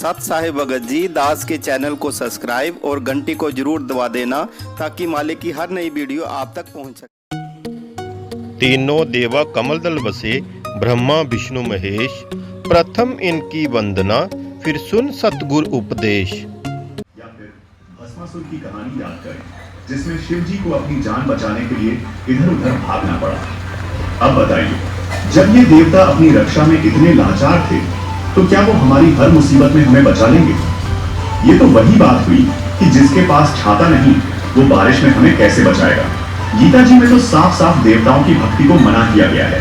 सत साहिब भगत जी दास के चैनल को सब्सक्राइब और घंटी को जरूर दबा देना ताकि मालिक की हर नई वीडियो आप तक पहुंच सके। तीनों देवा कमल दल बसे, ब्रह्मा विष्णु महेश, प्रथम इनकी वंदना, फिर सुन सतगुरु उपदेश। या फिर भस्मासुर की कहानी याद करें, जिसमें शिव जी को अपनी जान बचाने के लिए इधर उधर भागना पड़ा। अब बताइए, जब ये देवता अपनी रक्षा में इतने लाचार थे, तो क्या वो हमारी हर मुसीबत में हमें बचा लेंगे? ये तो वही बात हुई कि जिसके पास छाता नहीं, वो बारिश में हमें कैसे बचाएगा। गीता जी में तो साफ साफ देवताओं की भक्ति को मना किया गया है।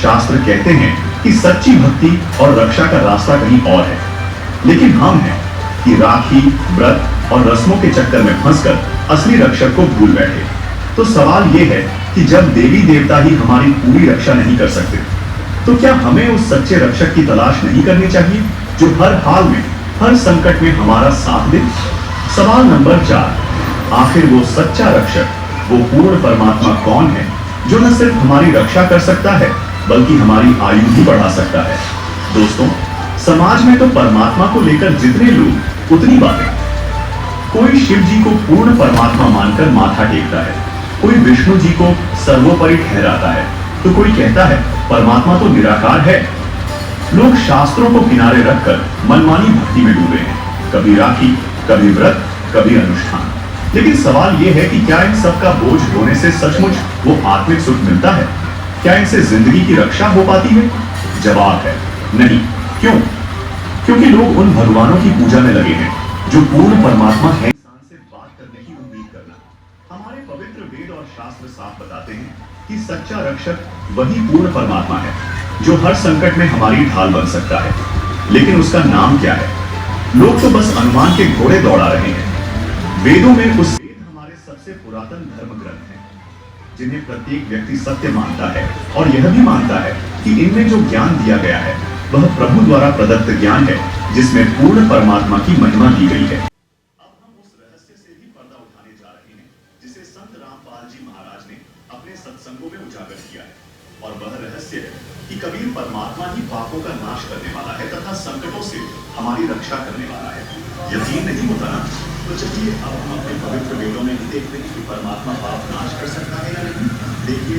शास्त्र कहते हैं कि सच्ची भक्ति और रक्षा का रास्ता कहीं और है, लेकिन हम हैं कि राखी, व्रत और रस्मों के चक्कर में फंसकर असली रक्षक को भूल बैठे। तो सवाल ये है कि जब देवी देवता ही हमारी पूरी रक्षा नहीं कर सकते, तो क्या हमें उस सच्चे रक्षक की तलाश नहीं करनी चाहिए, जो हर हाल में, हर संकट में हमारा साथ दे? सवाल नंबर 4, आखिर वो सच्चा रक्षक, वो पूर्ण परमात्मा कौन है, जो न सिर्फ हमारी रक्षा कर सकता है, बल्कि हमारी आयु भी बढ़ा सकता है? दोस्तों, समाज में तो परमात्मा को लेकर जितने लोग उतनी बातें। कोई शिव जी को पूर्ण परमात्मा मानकर माथा टेकता है, कोई विष्णु जी को सर्वोपरि ठहराता है, तो कोई कहता है परमात्मा तो निराकार है। लोग शास्त्रों को किनारे रखकर मनमानी भक्ति में डूबे हैं, कभी राखी, कभी व्रत, कभी अनुष्ठान। लेकिन सवाल यह है कि क्या इन सब का बोझ ढोने से सचमुच वो आत्मिक सुख मिलता है? क्या इनसे जिंदगी की रक्षा हो पाती है? जवाब है नहीं। क्यों? क्योंकि लोग उन भगवानों की पूजा में लगे हैं जो पूर्ण परमात्मा है। इंसान से बात करने की उम्मीद करना। हमारे पवित्र वेद और शास्त्र साफ बताते हैं कि सच्चा रक्षक वही पूर्ण परमात्मा है, जो हर संकट में हमारी ढाल बन सकता है। लेकिन उसका नाम क्या है? लोग तो बस अनुमान के घोड़े दौड़ा रहे हैं। वेदों में वेद हमारे सबसे पुरातन धर्म ग्रंथ हैं, जिन्हें प्रत्येक व्यक्ति सत्य मानता है और यह भी मानता है कि इनमें जो ज्ञान दिया गया है वह प्रभु द्वारा प्रदत्त ज्ञान है, जिसमें पूर्ण परमात्मा की महिमा दी गई है। अब हम उस रहस्य से भी पर्दा उठाने जा रहे हैं, जिसे संत रामपाल जी महाराज ने अपने सत्संगों में उजागर किया है। और वह रहस्य है कि कबीर परमात्मा ही पापों का नाश करने वाला है तथा संकटों से हमारी रक्षा करने वाला है। यकीन नहीं होता ना? तो चलिए अब हम अपने पवित्र वेदों में ही देखते हैं कि परमात्मा पाप नाश कर सकता है या नहीं। देखिए,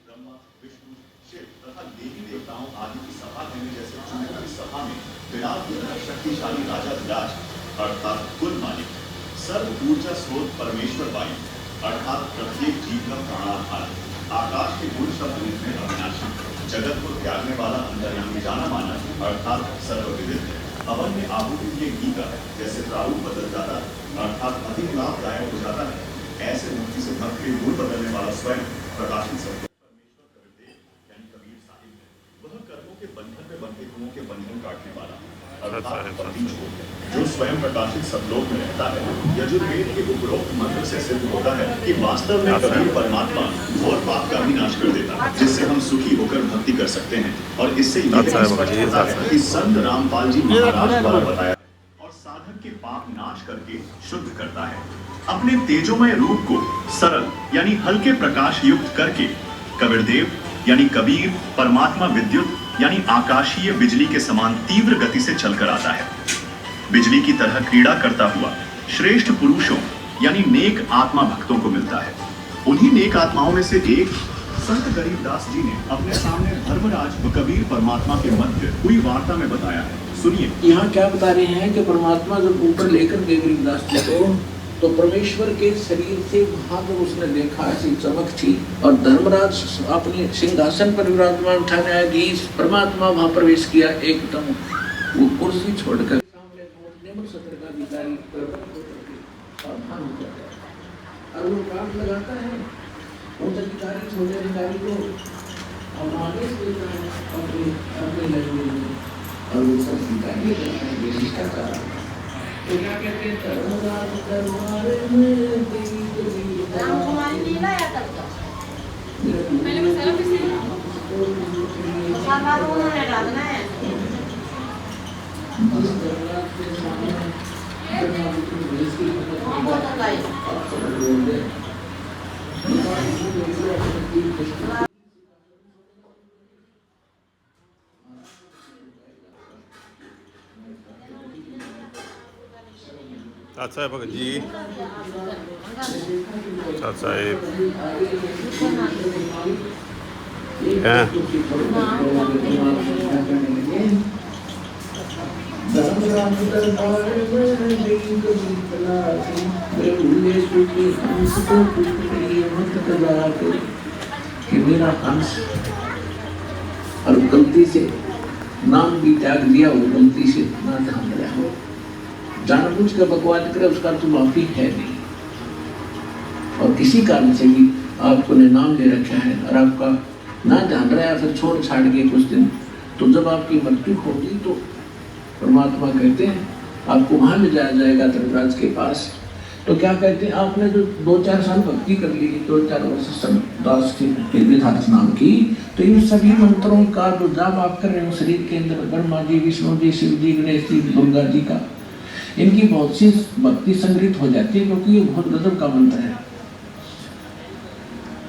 ब्रह्मा, विष्णु, शिव तथा देवी देवताओं आदि की सभा कहने जैसे चुनरी सभा में विराट शक्तिशाली राजा विराज अर्थात कुल मालिक, सर्व ऊर्जा स्रोत परमेश्वर वायु अर्थात प्रत्येक जीव का प्राणाधार, आकाश के गुण शब्द में अविनाशी, जगत को त्यागने वाला अंतर्यामी जाना माना अर्थात सर्वविदित, अवन में आहुति के घी का जैसे प्रारूप बदल जाता अर्थात अधिक लाभदायक हो जाता है, ऐसे मुक्ति से भक्त के मूल बदलने वाला स्वयं प्रकाशित सत्य परमेश्वर कबीर यानी कबीर साहिब है। वह कर्मों के बंधन में बंधे हुओं के बंधन काटने वाला अर्थात बंदी जो स्वयं प्रकाशित सतलोक में रहता है। यजुर्वेद के उपरोक्त मंत्र से सिद्ध होता है कि वास्तव में कबीर परमात्मा घोर पाप का भी नाश कर देता है, जिससे हम सुखी होकर भक्ति कर सकते हैं। और इससे यह स्पष्ट होता है कि संत रामपाल जी महाराज द्वारा बताया और साधक के पाप नाश करके शुद्ध करता है। अपने तेजोमय रूप को सरल यानी हल्के प्रकाश युक्त करके कबीरदेव यानी कबीर परमात्मा विद्युत यानी आकाशीय बिजली के समान तीव्र गति से चलकर आता है। बिजली की तरह क्रीड़ा करता हुआ श्रेष्ठ पुरुषों यानी नेक आत्मा भक्तों को मिलता है। उन्हीं नेक आत्माओं में से एक संत गरीबदास जी ने अपने सामने धर्मराज व कबीर परमात्मा के मध्य हुई वार्ता में बताया है। सुनिए, यहाँ क्या बता रहे हैं कि परमात्मा जब ऊपर लेकर गए गरीबदास जी को, तो परमेश्वर के शरीर से वहां पर उसने देखा ऐसी चमक थी और धर्मराज अपने सिंहासन पर विराजमान उठाने आया कि परमात्मा वहां प्रवेश किया। एकदम वो कुर्सी छोड़कर सामने निम्न सत्र का अधिकारी सावधान हो जाता है और वो काट लगाता है उस अधिकारी छोटे अधिकारी को और आदेश देता है अपने लैंग्वेज में और वो सब स्वीकार करता है। ये शिष्टाचार है। तो क्या कहते हैं, धर्मराज दरबार में देवी देवी राम कुमारी लीला या करता पहले मसाला पीसेगा मसाला तो उन्होंने डालना है। जिस दरबार के सामने दरबार की बेइज्जती बहुत लगाई चाचा भगत जी, चाचा ये हैं। कि मेरा अंश और गलती से नाम भी त्याग दिया, वो गलती से ना ध्यान रहा हो, जानबूझ कर बकवाद करे, उसका तो माफी है नहीं। और किसी कारण से भी आपको ने नाम ले रखा है और आपका ना ध्यान रहा फिर छोड़ छाड़ के कुछ दिन, तो जब आपकी मृत्यु होगी तो परमात्मा कहते हैं आपको वहां ले जाया जाएगा धर्मराज के पास। तो क्या कहते हैं, आपने जो 2-4 साल भक्ति कर ली, 2-4 वर्ष दास की विधान नाम की, तो इन सभी मंत्रों का जो जाप आप कर रहे हो शरीर के अंदर, ब्रह्मा जी, विष्णु जी, शिव जी, गणेश जी, दुर्गा जी का, इनकी बहुत सी भक्ति संग्रहित हो जाती है, क्योंकि ये बहुत गजब का मंत्र है।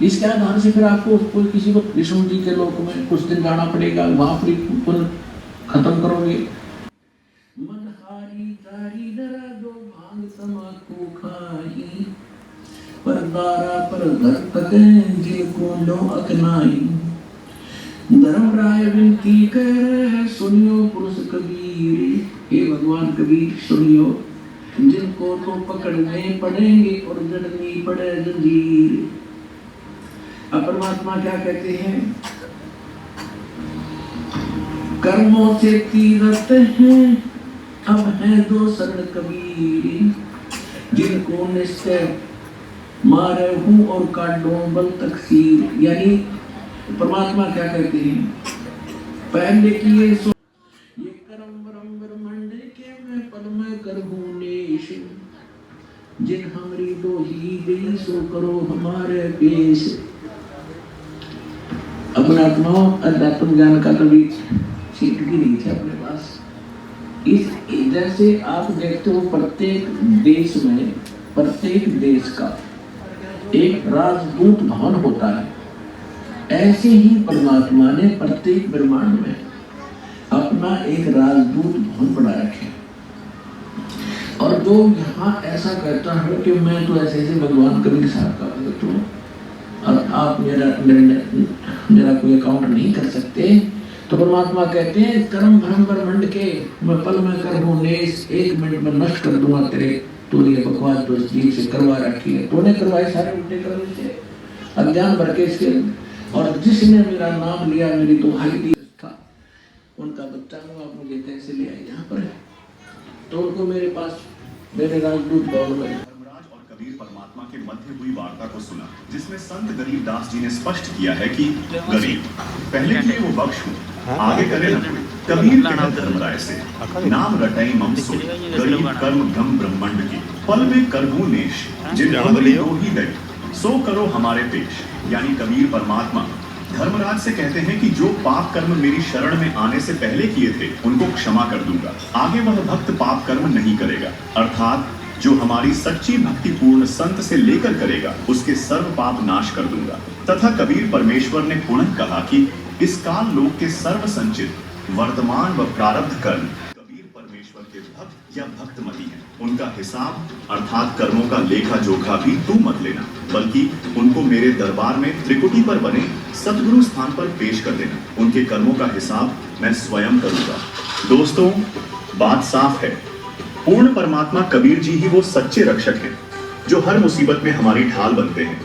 इसके आधार से फिर आपको कोई किसी को विष्णु जी के लोक में कुछ दिन जाना पड़ेगा, वहां पर पुनः खत्म करोगे। मनहारी तारी डरा दो भांग तमाकू खाई, पर दारा पर घर तक जिनको लो अकनाई। धर्मराय विनती कर सुनियो पुरुष कबीर, हे भगवान कबीर सुनियो, जिनको तो पकड़ने पड़ेंगे और जड़नी पड़े जंजीर। अब परमात्मा क्या कहते हैं, कर्मों से तीरथ हैं अब है 2 शरण कबीर, जिनको निश्चय मारे हूँ और काटो बल तकसीर। यानी परमात्मा क्या कहते हैं, पहले किए सो ये कर्म ब्रह्म ब्रह्मांड के मैं पल में करहूँ नेश, जिन हमारी दो ही गई सो करो हमारे पेश। अपना आत्माओं अध्यात्म ज्ञान का कभी सीट भी नहीं था अपने पास। इस इधर से आप देखते हो प्रत्येक देश में, प्रत्येक देश का एक राजदूत भवन होता है। ऐसे ही परमात्मा ने प्रत्येक ब्रह्मांड में अपना एक राजदूत भवन बना रखे। और जो यहाँ ऐसा कहता है कि मैं तो ऐसे ऐसे भगवान कबीर साहब का भक्त हूँ और आप मेरा कोई अकाउंट नहीं कर सकते, तो परमात्मा कहते हैं कर्म भ्रम ब्रह्मांड के मैं पल में करहूँ नेश, 1 मिनट में नष्ट कर दूंगा तेरे, तूने ये बकवास तो जीव से करवा रखी है, तूने करवाए सारे उल्टे कर्म से अज्ञान भर के इसके। और जिसने मेरा नाम लिया, मेरी दुहाई दी था, उनका बच्चा हुआ, आप मुझे कैसे ले आए यहाँ पर, तो उनको मेरे पास मेरे राजदूत भवन में। धर्मराज और कबीर परमात्मा के मध्य हुई वार्ता को सुना, जिसमें संत गरीब दास जी ने स्पष्ट किया है कि गरीब पहले किए वो बख्श हूँ, आगे करे न कोई। कबीर कहे धर्मराय से, नाम रटई मम सो, गरीब कर्म भ्रम ब्रह्मांड की, पल में करहूँ नेश, जिन हमारी दो ही गए सो करो हमारे पेश। यानी कबीर परमात्मा धर्मराज से कहते हैं कि जो पाप कर्म मेरी शरण में आने से पहले किए थे उनको क्षमा कर दूंगा, आगे वह भक्त पाप कर्म नहीं करेगा। अर्थात जो हमारी सच्ची भक्ति पूर्ण संत से लेकर करेगा उसके सर्व पाप नाश कर दूंगा। तथा कबीर परमेश्वर ने पुनः कहा कि इस काल लोक के सर्व संचित वर्तमान व प्रारब्ध कर्म कबीर परमेश्वर के भक्त या भक्तमती हैं, उनका हिसाब अर्थात कर्मों का लेखा जोखा भी तू मत लेना, बल्कि उनको मेरे दरबार में त्रिकुटी पर बने सतगुरु स्थान पर पेश कर देना। उनके कर्मों का हिसाब मैं स्वयं करूंगा। दोस्तों, बात साफ है, पूर्ण परमात्मा कबीर जी ही वो सच्चे रक्षक हैं जो हर मुसीबत में हमारी ढाल बनते हैं।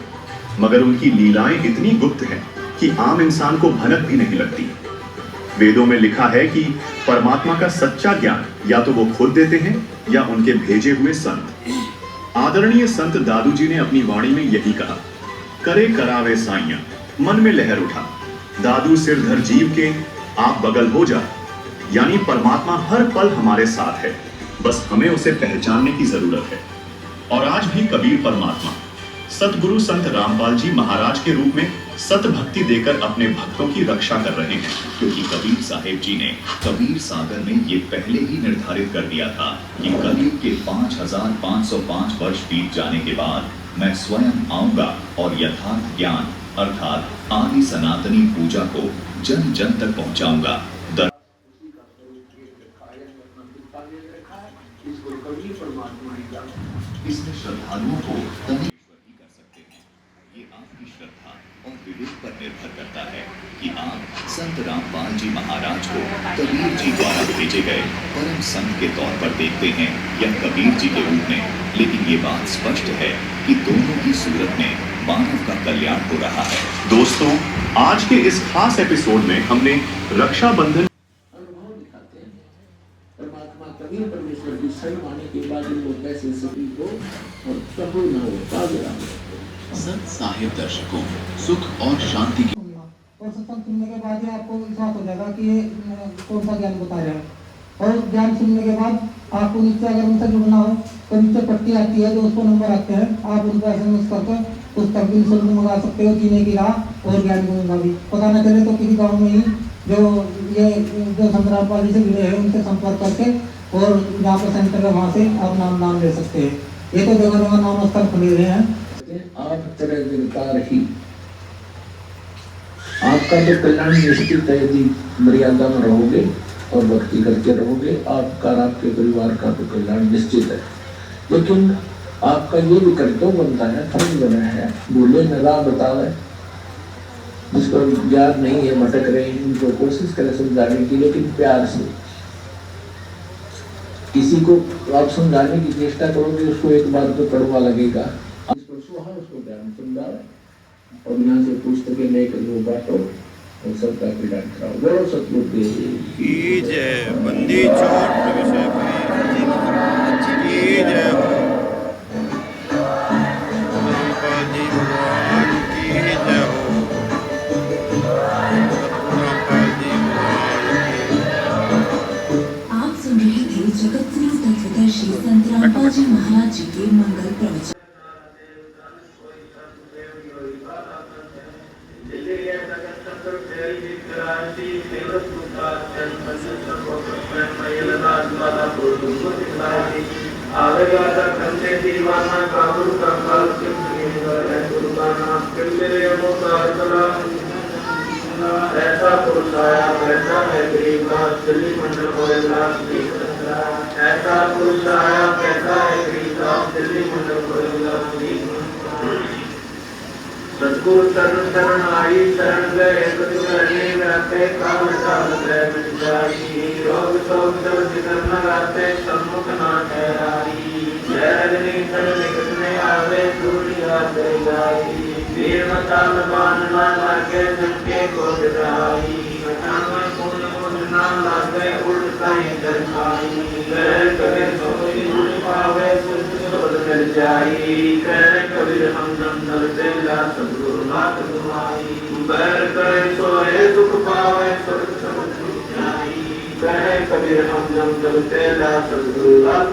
मगर उनकी लीलाएं इतनी गुप्त हैं कि आम इंसान को भनक भी नहीं लगती। वेदों में लिखा है कि परमात्मा का सच्चा ज्ञान या तो वो खुद देते हैं या उनके भेजे हुए संत। आदरणीय संत दादू जी ने अपनी वाणी में यही कहा, करे करावे साइया, मन में लहर उठा, दादू सिरधर जीव के आप बगल हो जा। यानी परमात्मा हर पल हमारे साथ है, बस हमें उसे पहचानने की जरूरत है। और आज भी कबीर परमात्मा सतगुरु संत रामपाल जी महाराज के रूप में सत भक्ति देकर अपने भक्तों की रक्षा कर रहे हैं, क्योंकि कबीर साहेब जी ने कबीर सागर में ये पहले ही निर्धारित कर दिया था कि कलयुग के 5505 वर्ष बीत जाने के बाद मैं स्वयं आऊंगा और यथार्थ ज्ञान अर्थात आदि सनातनी पूजा को जन जन तक पहुंचाऊंगा। इसको कबीर परमात्मा इसमें श्रद्धालुओं को तभी ईश्वर ही कर सकते हैं। ये आपकी श्रद्धा और विवेक पर निर्भर करता है कि आप संत रामपाल जी महाराज को कबीर जी द्वारा भेजे गए परम संत के तौर पर देखते हैं या कबीर जी के रूप में। लेकिन ये बात स्पष्ट है कि दोनों की सूरत में मानव का कल्याण हो रहा है। दोस्तों, आज के इस खास एपिसोड में हमने रक्षाबंधन अनुभव दिखाते हैं। परमात्मा कबीर परमेश्वर की शरण आने के बाद इन लोग कैसे सभी को और प्रभु न हो ताजरा संत साहिब दर्शकों सुख और शांति की और सत्संग सुनने के बाद ही आपको विश्वास हो जाएगा कि ये कौन सा ज्ञान बता रहे हैं। और ज्ञान सुनने के बाद आपको नीचे अगर उनसे जुड़ना हो तो नीचे पट्टी आती है जो उसको नंबर आते हैं, आप उनको SMS करके पुस्तक भी निःशुल्क मंगा सकते हो, जीने की राह और ज्ञान गुणगा भी। पता न चले तो किसी गाँव में ही जो संत रामपाल जी से जुड़े हैं उनसे संपर्क करके और जहाँ पर सेंटर है वहाँ से आप नाम ले सकते हैं। ये तो जगह जगह नाम स्थल खुले हुए हैं। आप तरह दिलकार ही आपका तो कल्याण निश्चित है यदि मर्यादा में रहोगे और भक्ति करके रहोगे। आपका और आपके परिवार का तो कल्याण निश्चित है। लेकिन आपका ये भी कर्तव्य बनता है, फर्ज बना है, भूले न राह बतावे, जिसको ज्ञान नहीं है भटक रहे हैं उनको कोशिश करें समझाने की, लेकिन प्यार से। किसी को आप समझाने की चेष्टा करोगे उसको एक बार तो कड़वा लगेगा, उसको ज्ञान समझाओ और यहाँ से पुस्तकें लेकर वो बांटो और सबका कल्याण कराओ। बोलो सतगुरु की जय। बंदी छोड़ विषय कबीर महाराज की जय हो। रामपाल जी भगवान की जय हो। रामपाल जी भगवान की जय। आप सुन रहे थे जगत गुरु तत्वदर्शी संत रामपाल जी महाराज जी के मंगल प्रवचन। ऐसा पुरुष आया कैसा है गरीब का दिल्ली मंडल होएगा। ऐसा पुरुष आया कैसा है गरीब का दिल्ली मंडल होएगा। सतगुरु शरण शरण आई शरण गए कतुरने रहते काल काल गए मिटाई योग शोक सब जिधर न रहते सम्मुख ना ठहराई। जय अग्नि शरण निकट में आवे दुनिया से जाई। वीर मता में बाण ना लागे झटके को गिराई। मता में पूर्ण पूर्ण ना लागे उल्टा ही डर खाई। कह कबीर सोई उड़ पावे सुध सोध मिल जाई। कह कबीर हम नंदन से ला सतगुरु नाथ तुम्हारी। बैर करे सोए दुख पावे सुख सब जाई। कह कबीर हम नंदन से ला सतगुरु नाथ